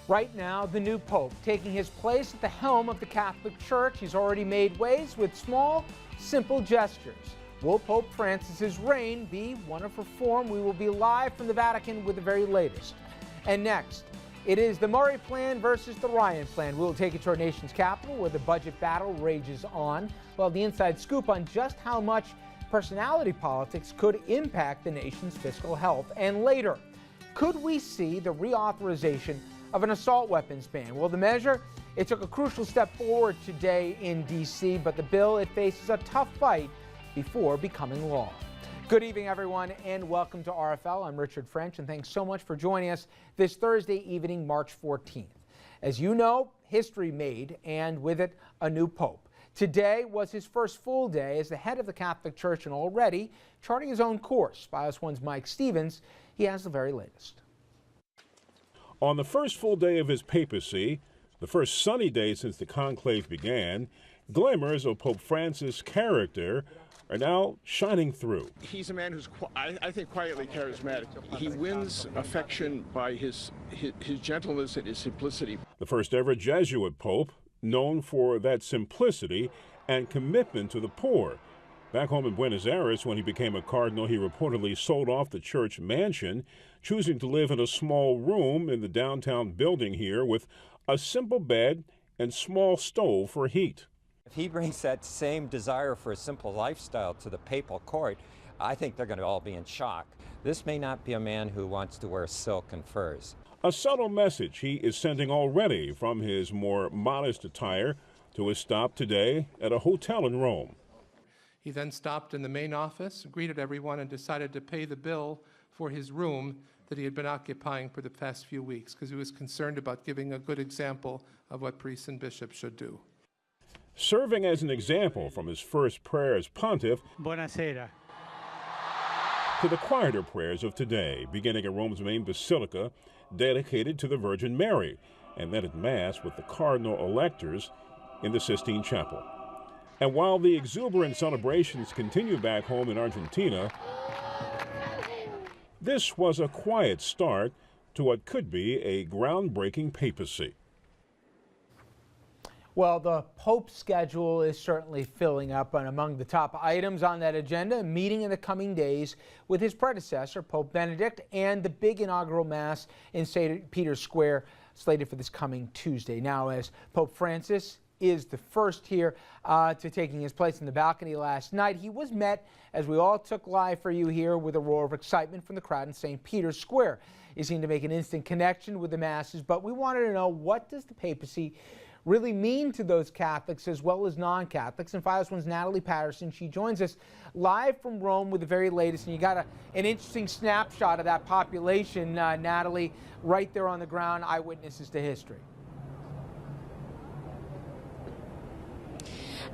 Right now, the new Pope taking his place at the helm of the Catholic Church. He's already made waves with small, simple gestures. Will Pope Francis's reign be one of reform? We will be live from the Vatican with the very latest. And next, it is the Murray Plan versus the Ryan Plan. We'll take it to our nation's capital where the budget battle rages on. Well, the inside scoop on just how much personality politics could impact the nation's fiscal health. And later, could we see the reauthorization of an assault weapons ban? Well, the measure, it took a crucial step forward today in D.C., but the bill, it faces a tough fight before becoming law. Good evening, everyone, and welcome to RFL. I'm Richard French, and thanks so much for joining us this Thursday evening, March 14th. As you know, history made, and with it, a new pope. Today was his first full day as the head of the Catholic Church, and already charting his own course. Bios One's Mike Stevens, he has the very latest. On the first full day of his papacy, the first sunny day since the conclave began, glimmers of Pope Francis' character are now shining through. He's a man who's, I think, quietly charismatic. He wins affection by his gentleness and his simplicity. The first ever Jesuit pope, known for that simplicity and commitment to the poor. Back home in Buenos Aires, when he became a cardinal, he reportedly sold off the church mansion, choosing to live in a small room in the downtown building here with a simple bed and small stove for heat. If he brings that same desire for a simple lifestyle to the papal court, I think they're going to all be in shock. This may not be a man who wants to wear silk and furs. A subtle message he is sending already from his more modest attire to his stop today at a hotel in Rome. He then stopped in the main office, greeted everyone, and decided to pay the bill for his room that he had been occupying for the past few weeks because he was concerned about giving a good example of what priests and bishops should do. Serving as an example from his first prayer as pontiff Buonasera. to the quieter prayers of today, beginning at Rome's main basilica dedicated to the Virgin Mary, and then at Mass with the cardinal electors in the Sistine Chapel. And while the exuberant celebrations continue back home in Argentina, this was a quiet start to what could be a groundbreaking papacy. Well, the Pope's schedule is certainly filling up, and among the top items on that agenda, a meeting in the coming days with his predecessor, Pope Benedict, and the big inaugural Mass in St. Peter's Square, slated for this coming Tuesday. Now, as Pope Francis is the first here to taking his place in the balcony last night, he was met, as we all took live for you here, with a roar of excitement from the crowd in St. Peter's Square. He seemed to make an instant connection with the masses, but we wanted to know, what does the papacy really mean to those Catholics as well as non-Catholics? And Bios One's Natalie Patterson, she joins us live from Rome with the very latest, and you got an interesting snapshot of that population, Natalie, right there on the ground, eyewitnesses to history.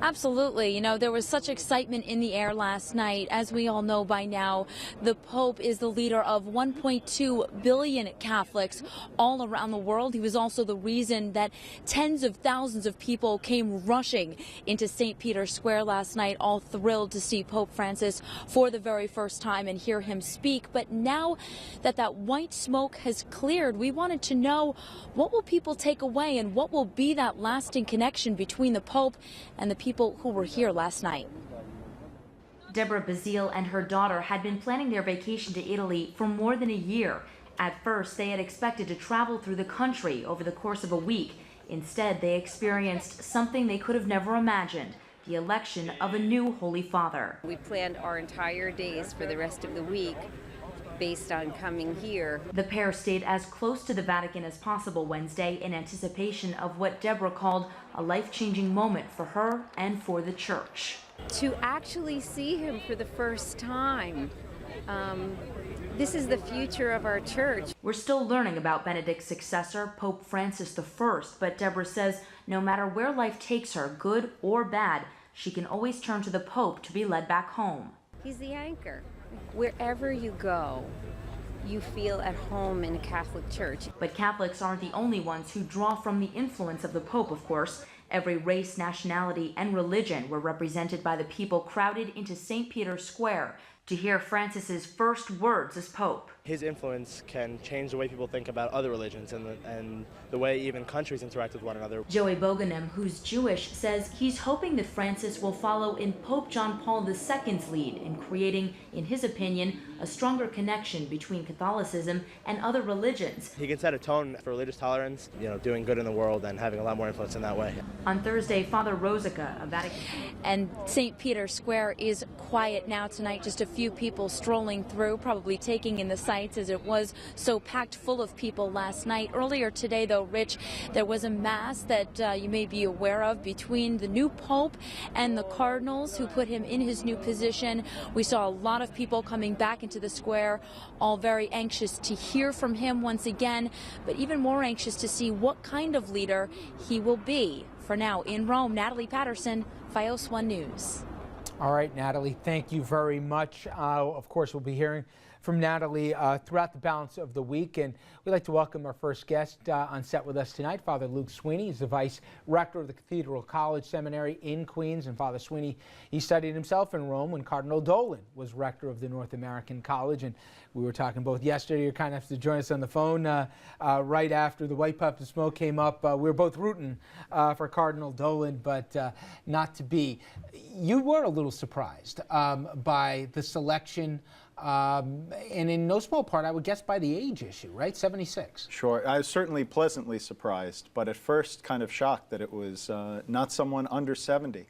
Absolutely. You know, there was such excitement in the air last night. As we all know by now, the Pope is the leader of 1.2 billion Catholics all around the world. He was also the reason that tens of thousands of people came rushing into St. Peter's Square last night, all thrilled to see Pope Francis for the very first time and hear him speak. But now that that white smoke has cleared, we wanted to know, what will people take away and what will be that lasting connection between the Pope and the people who were here last night. Deborah Bazile and her daughter had been planning their vacation to Italy for more than a year. At first, they had expected to travel through the country over the course of a week. Instead, they experienced something they could have never imagined: the election of a new Holy Father. We planned our entire days for the rest of the week based on coming here. The pair stayed as close to the Vatican as possible Wednesday in anticipation of what Deborah called a life-changing moment for her and for the church. To actually see him for the first time, this is the future of our church. We're still learning about Benedict's successor, Pope Francis I, but Deborah says no matter where life takes her, good or bad, she can always turn to the Pope to be led back home. He's the anchor. Wherever you go, you feel at home in a Catholic church. But Catholics aren't the only ones who draw from the influence of the Pope, of course. Every race, nationality, and religion were represented by the people crowded into St. Peter's Square to hear Francis's first words as Pope. His influence can change the way people think about other religions and the way even countries interact with one another. Joey Boganem, who's Jewish, says he's hoping that Francis will follow in Pope John Paul II's lead in creating, in his opinion, a stronger connection between Catholicism and other religions. He can set a tone for religious tolerance, doing good in the world and having a lot more influence in that way. On Thursday, Father Rosica of Vatican. And St. Peter's Square is quiet now tonight, just a few people strolling through, probably taking in the sights as it was so packed full of people last night. Earlier today, though, Rich, there was a mass that you may be aware of between the new Pope and the cardinals who put him in his new position. We saw a lot of people coming back into the square, all very anxious to hear from him once again, but even more anxious to see what kind of leader he will be. For now, in Rome, Natalie Patterson, FiOS 1 News. All right, Natalie, thank you very much. Of course, we'll be hearing from Natalie throughout the balance of the week. And we'd like to welcome our first guest on set with us tonight, Father Luke Sweeney. He's the vice rector of the Cathedral College Seminary in Queens. And Father Sweeney, he studied himself in Rome when Cardinal Dolan was rector of the North American College. And we were talking both yesterday. You kind of have to join us on the phone right after the White Puff of Smoke came up. We were both rooting for Cardinal Dolan, but not to be. You were a little surprised by the selection. And in no small part, I would guess, by the age issue, right? 76. Sure. I was certainly pleasantly surprised, but at first kind of shocked that it was not someone under 70.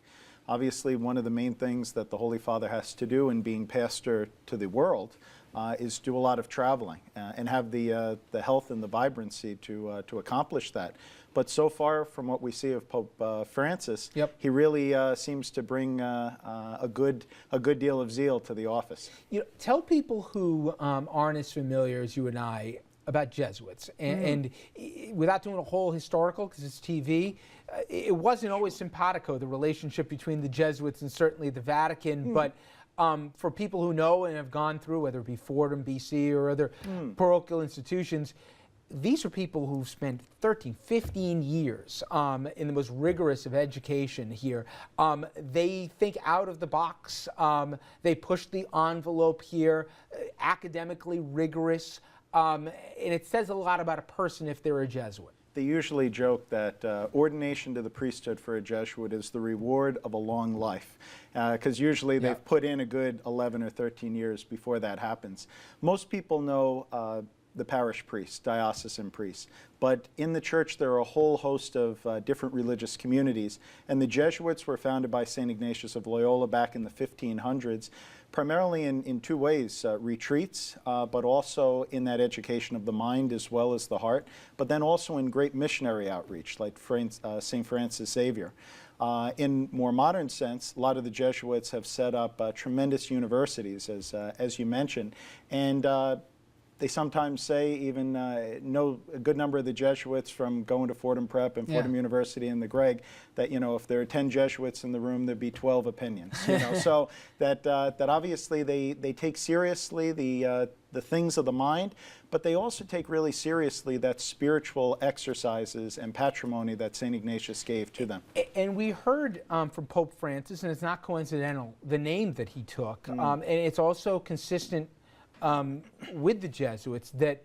Obviously, one of the main things that the Holy Father has to do in being pastor to the world is do a lot of traveling and have the health and the vibrancy to accomplish that. But so far, from what we see of Pope Francis, he really seems to bring a good deal of zeal to the office. Tell people who aren't as familiar as you and I about Jesuits, and without doing a whole historical, because it's TV, it wasn't always simpatico, the relationship between the Jesuits and certainly the Vatican, but for people who know and have gone through, whether it be Fordham, BC, or other parochial institutions, these are people who've spent 13, 15 years in the most rigorous of education here. They think out of the box. They push the envelope here, academically rigorous. And it says a lot about a person if they're a Jesuit. They usually joke that ordination to the priesthood for a Jesuit is the reward of a long life, because usually they've put in a good 11 or 13 years before that happens. Most people know the parish priests, diocesan priests, but in the church there are a whole host of different religious communities, and the Jesuits were founded by St. Ignatius of Loyola back in the 1500s, primarily in two ways, retreats, but also in that education of the mind as well as the heart, but then also in great missionary outreach, like St. Francis Xavier. In more modern sense, a lot of the Jesuits have set up tremendous universities, as you mentioned, and they sometimes say, even know a good number of the Jesuits from going to Fordham Prep and Fordham University and the Greg, that if there are 10 Jesuits in the room, there'd be 12 opinions. So that obviously they take seriously the things of the mind, but they also take really seriously that spiritual exercises and patrimony that St. Ignatius gave to them. And we heard from Pope Francis, and it's not coincidental, the name that he took, and it's also consistent with the Jesuits, that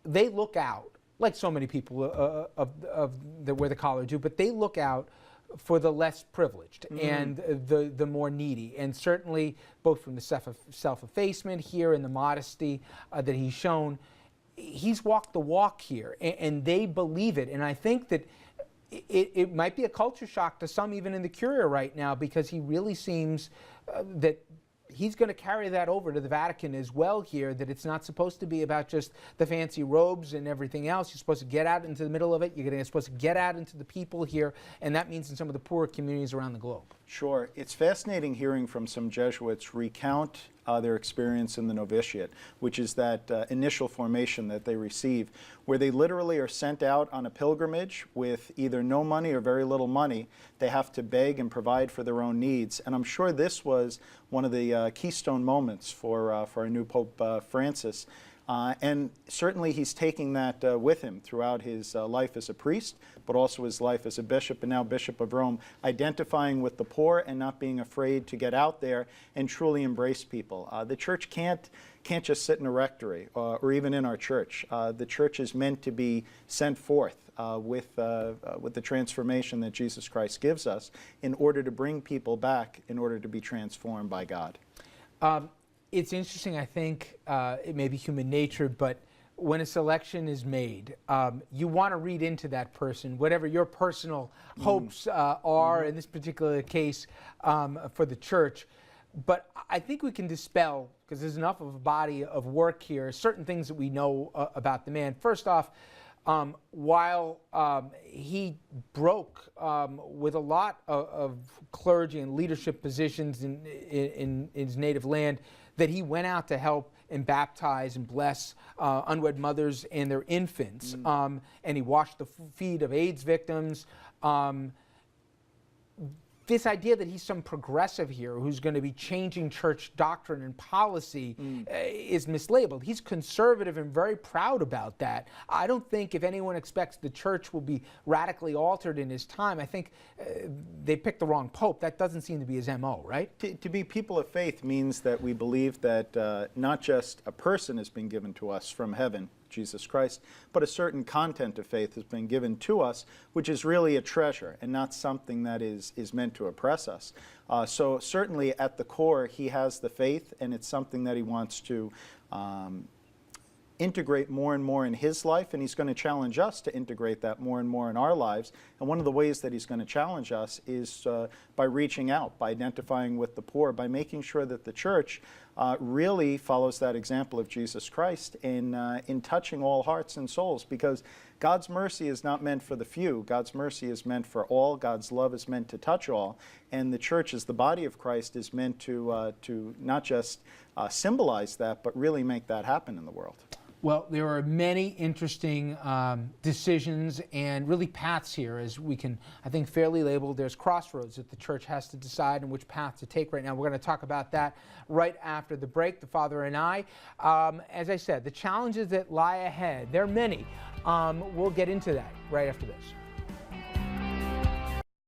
they look out, like so many people where the college do, but they look out for the less privileged and the more needy. And certainly, both from the self-effacement here and the modesty that he's shown, he's walked the walk here, and they believe it. And I think that it might be a culture shock to some, even in the Curia right now, because he really seems that he's going to carry that over to the Vatican as well here, that it's not supposed to be about just the fancy robes and everything else. You're supposed to get out into the middle of it. You're supposed to get out into the people here, and that means in some of the poorer communities around the globe. Sure. It's fascinating hearing from some Jesuits recount their experience in the novitiate, which is that initial formation that they receive, where they literally are sent out on a pilgrimage with either no money or very little money. They have to beg and provide for their own needs. And I'm sure this was one of the keystone moments for our new Pope Francis. And certainly he's taking that with him throughout his life as a priest, but also his life as a bishop and now Bishop of Rome, identifying with the poor and not being afraid to get out there and truly embrace people. The church can't just sit in a rectory or even in our church. The church is meant to be sent forth with the transformation that Jesus Christ gives us in order to bring people back, in order to be transformed by God. It's interesting, I think, it may be human nature, but when a selection is made, you want to read into that person, whatever your personal hopes are in this particular case for the church. But I think we can dispel, because there's enough of a body of work here, certain things that we know about the man. First off, while he broke with a lot of clergy and leadership positions in his native land, that he went out to help and baptize and bless unwed mothers and their infants. And he washed the feet of AIDS victims. This idea that he's some progressive here who's going to be changing church doctrine and policy is mislabeled. He's conservative and very proud about that. I don't think if anyone expects the church will be radically altered in his time, I think they picked the wrong pope. That doesn't seem to be his MO, right? To be people of faith means that we believe that not just a person has been given to us from heaven, Jesus Christ, but a certain content of faith has been given to us, which is really a treasure and not something that is meant to oppress us. So certainly at the core, he has the faith, and it's something that he wants to integrate more and more in his life, and he's going to challenge us to integrate that more and more in our lives. And one of the ways that he's going to challenge us is by reaching out, by identifying with the poor, by making sure that the church really follows that example of Jesus Christ in touching all hearts and souls, because God's mercy is not meant for the few. God's mercy is meant for all. God's love is meant to touch all. And the church, as the body of Christ, is meant to not just symbolize that, but really make that happen in the world. Well, there are many interesting decisions and really paths here, as we can, I think, fairly label. There's crossroads that the church has to decide on which path to take right now. We're going to talk about that right after the break, the Father and I. As I said, the challenges that lie ahead, there are many. We'll get into that right after this.